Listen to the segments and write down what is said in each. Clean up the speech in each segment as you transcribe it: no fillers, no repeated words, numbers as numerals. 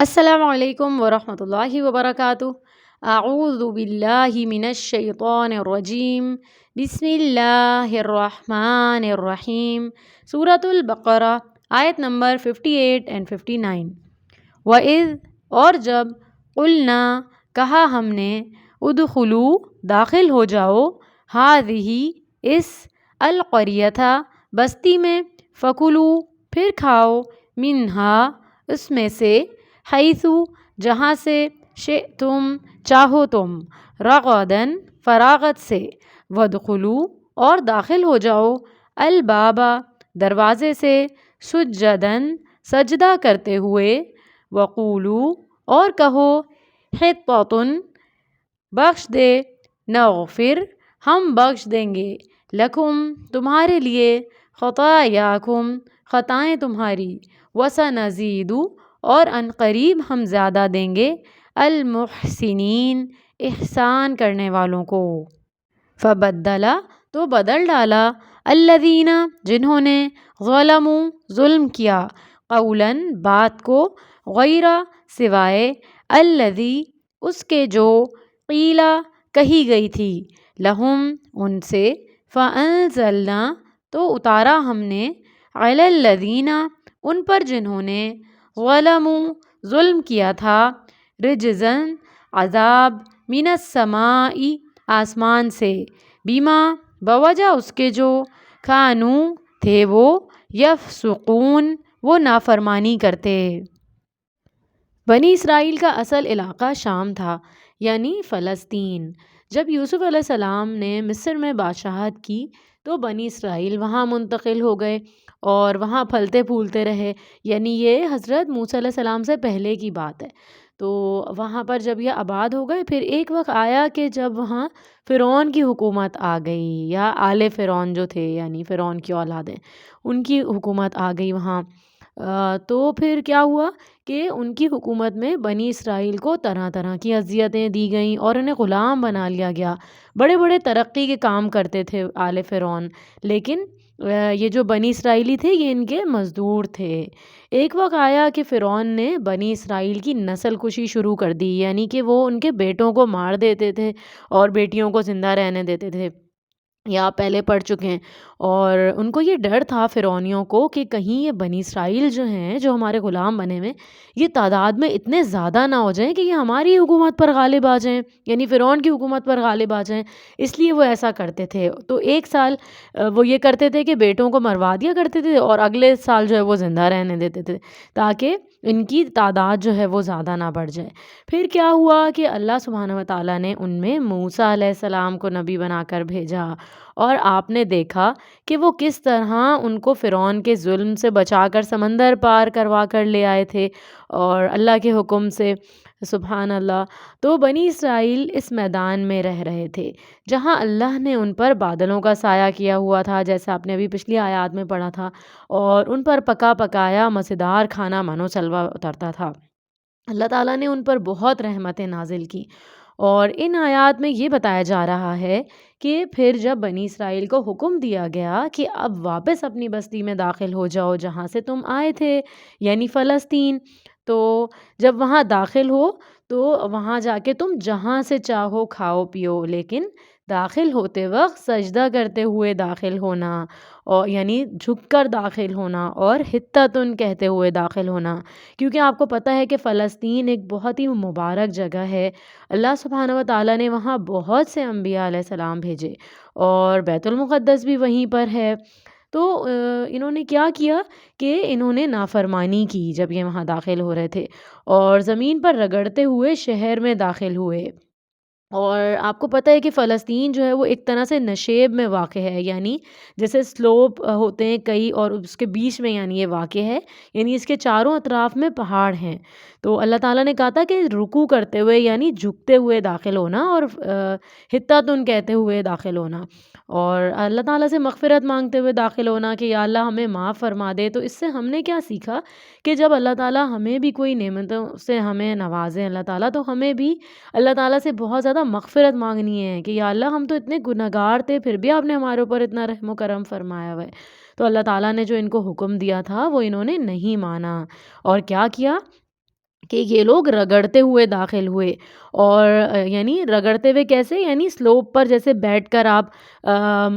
السلام علیکم ورحمۃ اللہ وبرکاتہ۔ اعوذ باللہ من الشیطان الرجیم، بسم اللہ الرحمن الرحیم۔ سورۃ البقرہ آیت نمبر 58 and 59۔ وَإِذْ اور جب قُلْنَا کہا ہم نے، ادخلوا داخل ہو جاؤ، هذه اس القریۃ بستی میں، فکلوا پھر کھاؤ، منہا اس میں سے، حیث جہاں سے، شئتم چاہو تم، رغدن فراغت سے، وادخلوا اور داخل ہو جاؤ، الباب دروازے سے، سجدن سجدہ کرتے ہوئے، وقولوا اور کہو، حطۃ بخش دے، نغفر ہم بخش دیں گے، لکم تمہارے لیے، خطایاکم خطائیں تمہاری، وسنزید اور ان قریب ہم زیادہ دیں گے، المحسنین احسان کرنے والوں کو۔ فبدل تو بدل ڈالا، الذین جنہوں نے، ظلموا ظلم کیا، قولا بات کو، غیر سوائے، الذی اس کے جو، قیلا کہی گئی تھی، لہم ان سے، فانزلنا تو اتارا ہم نے، علی الذین ان پر جنہوں نے، ظلموا ظلم کیا تھا، رجزاً عذاب، من السماء آسمان سے، بما بوجہ اس کے جو، کانوا تھے وہ، یفسقون وہ نافرمانی کرتے۔ بنی اسرائیل کا اصل علاقہ شام تھا، یعنی فلسطین۔ جب یوسف علیہ السلام نے مصر میں بادشاہت کی تو بنی اسرائیل وہاں منتقل ہو گئے اور وہاں پھلتے پھولتے رہے، یعنی یہ حضرت موسیٰ علیہ السلام سے پہلے کی بات ہے۔ تو وہاں پر جب یہ آباد ہو گئے، پھر ایک وقت آیا کہ جب وہاں فرعون کی حکومت آ گئی، یا آل فرعون جو تھے، یعنی فرعون کی اولادیں، ان کی حکومت آ گئی وہاں۔ تو پھر کیا ہوا کہ ان کی حکومت میں بنی اسرائیل کو طرح طرح کی اذیتیں دی گئیں اور انہیں غلام بنا لیا گیا۔ بڑے بڑے ترقی کے کام کرتے تھے آل فرعون، لیکن یہ جو بنی اسرائیلی تھے یہ ان کے مزدور تھے۔ ایک وقت آیا کہ فرعون نے بنی اسرائیل کی نسل کشی شروع کر دی، یعنی کہ وہ ان کے بیٹوں کو مار دیتے تھے اور بیٹیوں کو زندہ رہنے دیتے تھے، یا پہلے پڑھ چکے ہیں۔ اور ان کو یہ ڈر تھا فرعونیوں کو کہ کہیں یہ بنی اسرائیل جو ہیں، جو ہمارے غلام بنے ہوئے، یہ تعداد میں اتنے زیادہ نہ ہو جائیں کہ یہ ہماری حکومت پر غالب آ جائیں، یعنی فرعون کی حکومت پر غالب آ جائیں۔ اس لیے وہ ایسا کرتے تھے۔ تو ایک سال وہ یہ کرتے تھے کہ بیٹوں کو مروا دیا کرتے تھے، اور اگلے سال جو ہے وہ زندہ رہنے دیتے تھے، تاکہ ان کی تعداد جو ہے وہ زیادہ نہ بڑھ جائے۔ پھر کیا ہوا کہ اللہ سبحانہ و تعالیٰ نے ان میں موسیٰ علیہ السلام کو نبی بنا کر بھیجا، اور آپ نے دیکھا کہ وہ کس طرح ان کو فرعون کے ظلم سے بچا کر سمندر پار کروا کر لے آئے تھے، اور اللہ کے حکم سے، سبحان اللہ۔ تو بنی اسرائیل اس میدان میں رہ رہے تھے جہاں اللہ نے ان پر بادلوں کا سایہ کیا ہوا تھا، جیسا آپ نے ابھی پچھلی آیات میں پڑھا تھا، اور ان پر پکا پکایا مزیدار کھانا من و سلوہ اترتا تھا۔ اللہ تعالیٰ نے ان پر بہت رحمتیں نازل کی، اور ان آیات میں یہ بتایا جا رہا ہے کہ پھر جب بنی اسرائیل کو حکم دیا گیا کہ اب واپس اپنی بستی میں داخل ہو جاؤ جہاں سے تم آئے تھے، یعنی فلسطین، تو جب وہاں داخل ہو تو وہاں جا کے تم جہاں سے چاہو کھاؤ پیو، لیکن داخل ہوتے وقت سجدہ کرتے ہوئے داخل ہونا، اور یعنی جھک کر داخل ہونا، اور حطۃ کہتے ہوئے داخل ہونا، کیونکہ آپ کو پتہ ہے کہ فلسطین ایک بہت ہی مبارک جگہ ہے۔ اللہ سبحانہ و تعالیٰ نے وہاں بہت سے انبیاء علیہ السلام بھیجے، اور بیت المقدس بھی وہیں پر ہے۔ تو انہوں نے کیا کیا کہ انہوں نے نافرمانی کی جب یہ وہاں داخل ہو رہے تھے، اور زمین پر رگڑتے ہوئے شہر میں داخل ہوئے۔ اور آپ کو پتہ ہے کہ فلسطین جو ہے وہ ایک طرح سے نشیب میں واقع ہے، یعنی جیسے سلوپ ہوتے ہیں کئی، اور اس کے بیچ میں یعنی یہ واقع ہے، یعنی اس کے چاروں اطراف میں پہاڑ ہیں۔ تو اللہ تعالیٰ نے کہا تھا کہ رکوع کرتے ہوئے، یعنی جھکتے ہوئے داخل ہونا، اور حطۃ کہتے ہوئے داخل ہونا، اور اللہ تعالیٰ سے مغفرت مانگتے ہوئے داخل ہونا کہ یا اللہ ہمیں معاف فرما دے۔ تو اس سے ہم نے کیا سیکھا کہ جب اللہ تعالیٰ ہمیں بھی کوئی نعمتوں سے ہمیں نوازے اللہ تعالیٰ، تو ہمیں بھی اللہ تعالیٰ سے بہت زیادہ مغفرت مانگنی ہے کہ یا اللہ ہم تو اتنے گنہگار تھے، پھر بھی آپ نے ہمارے اوپر اتنا رحم و کرم فرمایا ہوا ہے۔ تو اللہ تعالیٰ نے جو ان کو حکم دیا تھا وہ انہوں نے نہیں مانا، اور کیا کیا کہ یہ لوگ رگڑتے ہوئے داخل ہوئے، اور یعنی رگڑتے ہوئے کیسے؟ یعنی سلوپ پر جیسے بیٹھ کر آپ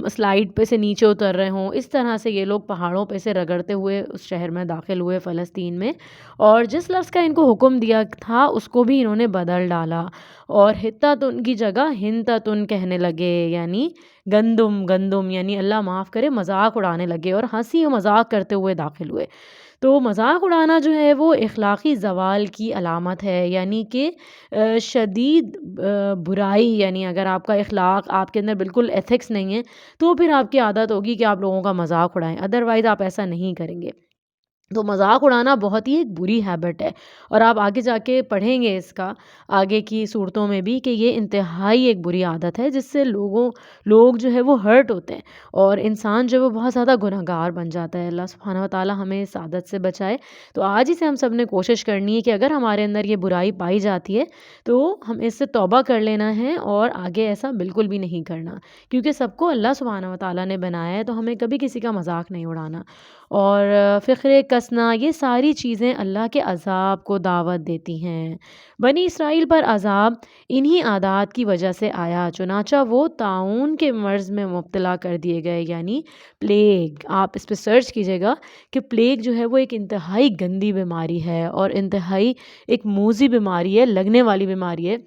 سلائڈ پہ سے نیچے اتر رہے ہوں، اس طرح سے یہ لوگ پہاڑوں پہ سے رگڑتے ہوئے اس شہر میں داخل ہوئے فلسطین میں، اور جس لفظ کا ان کو حکم دیا تھا اس کو بھی انہوں نے بدل ڈالا، اور حتّتن کی جگہ ہنتتن کہنے لگے، یعنی گندم گندم، یعنی اللہ معاف کرے مذاق اڑانے لگے اور ہنسی و مذاق کرتے ہوئے داخل ہوئے۔ تو مذاق اڑانا جو ہے وہ اخلاقی زوال کی علامت ہے، یعنی کہ شدید برائی، یعنی اگر آپ کا اخلاق، آپ کے اندر بالکل ایتھکس نہیں ہے، تو پھر آپ کی عادت ہوگی کہ آپ لوگوں کا مذاق اڑائیں، ادروائز آپ ایسا نہیں کریں گے۔ تو مذاق اڑانا بہت ہی ایک بری ہیبٹ ہے، اور آپ آگے جا کے پڑھیں گے اس کا آگے کی صورتوں میں بھی کہ یہ انتہائی ایک بری عادت ہے جس سے لوگ جو ہے وہ ہرٹ ہوتے ہیں، اور انسان جو ہے وہ بہت زیادہ گنہگار بن جاتا ہے۔ اللہ سبحانہ و تعالیٰ ہمیں اس عادت سے بچائے۔ تو آج ہی سے ہم سب نے کوشش کرنی ہے کہ اگر ہمارے اندر یہ برائی پائی جاتی ہے تو ہم اس سے توبہ کر لینا ہے، اور آگے ایسا بالکل بھی نہیں کرنا، کیونکہ سب کو اللہ سبحانہ و تعالیٰ نے بنایا ہے، تو ہمیں کبھی کسی کا مذاق نہیں اڑانا۔ اور فخر کسنا، یہ ساری چیزیں اللہ کے عذاب کو دعوت دیتی ہیں۔ بنی اسرائیل پر عذاب انہی عادات کی وجہ سے آیا، چنانچہ وہ طاعون کے مرض میں مبتلا کر دیے گئے، یعنی پلیگ۔ آپ اس پہ سرچ کیجئے گا کہ پلیگ جو ہے وہ ایک انتہائی گندی بیماری ہے، اور انتہائی ایک موذی بیماری ہے، لگنے والی بیماری ہے۔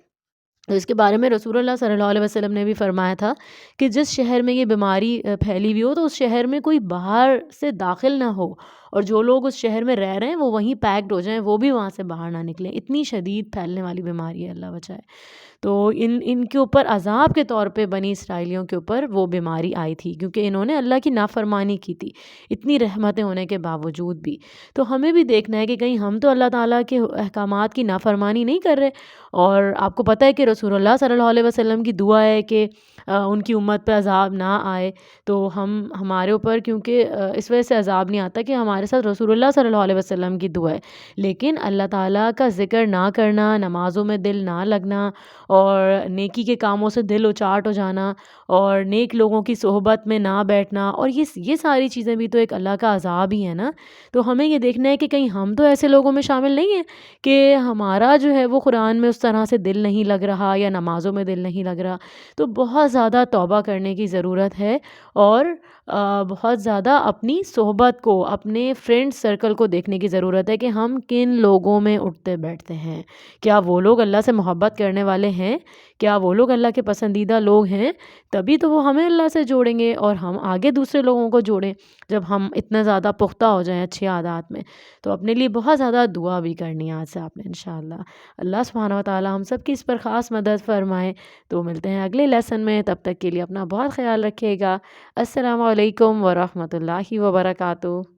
تو اس کے بارے میں رسول اللہ صلی اللہ علیہ وسلم نے بھی فرمایا تھا کہ جس شہر میں یہ بیماری پھیلی ہوئی ہو تو اس شہر میں کوئی باہر سے داخل نہ ہو، اور جو لوگ اس شہر میں رہ رہے ہیں وہ وہیں پیکڈ ہو جائیں، وہ بھی وہاں سے باہر نہ نکلیں۔ اتنی شدید پھیلنے والی بیماری ہے، اللہ بچائے۔ تو ان کے اوپر عذاب کے طور پہ بنی اسرائیلیوں کے اوپر وہ بیماری آئی تھی، کیونکہ انہوں نے اللہ کی نافرمانی کی تھی، اتنی رحمتیں ہونے کے باوجود بھی۔ تو ہمیں بھی دیکھنا ہے کہ کہیں ہم تو اللہ تعالیٰ کے احکامات کی نافرمانی نہیں کر رہے۔ اور آپ کو پتہ ہے کہ رسول اللہ صلی اللہ علیہ وسلم کی دعا ہے کہ ان کی امت پہ عذاب نہ آئے، تو ہمارے اوپر کیونکہ اس وجہ سے عذاب نہیں آتا کہ ہمارے ساتھ رسول اللہ صلی اللہ علیہ وسلم کی دعا ہے، لیکن اللہ تعالیٰ کا ذکر نہ کرنا، نمازوں میں دل نہ لگنا، اور نیکی کے کاموں سے دل اچاٹ ہو جانا، اور نیک لوگوں کی صحبت میں نہ بیٹھنا، اور یہ ساری چیزیں بھی تو ایک اللہ کا عذاب ہی ہے نا۔ تو ہمیں یہ دیکھنا ہے کہ کہیں ہم تو ایسے لوگوں میں شامل نہیں ہیں کہ ہمارا جو ہے وہ قرآن میں اس طرح سے دل نہیں لگ رہا یا نمازوں میں دل نہیں لگ رہا۔ تو بہت زیادہ توبہ کرنے کی ضرورت ہے، اور بہت زیادہ اپنی صحبت کو، اپنے فرینڈ سرکل کو دیکھنے کی ضرورت ہے کہ ہم کن لوگوں میں اٹھتے بیٹھتے ہیں۔ کیا وہ لوگ اللہ سے محبت کرنے والے ہیں؟ کیا وہ لوگ اللہ کے پسندیدہ لوگ ہیں؟ تبھی تو وہ ہمیں اللہ سے جوڑیں گے، اور ہم آگے دوسرے لوگوں کو جوڑیں جب ہم اتنے زیادہ پختہ ہو جائیں اچھی عادات میں۔ تو اپنے لیے بہت زیادہ دعا بھی کرنی ہے آج سے آپ نے انشاءاللہ۔ اللہ سبحانہ و تعالیٰ ہم سب کی اس پر خاص مدد فرمائے۔ تو ملتے ہیں اگلے لیسن میں، تب تک کے لیے اپنا بہت خیال رکھیے گا۔ السلام علیکم ورحمۃ اللہ وبرکاتہ۔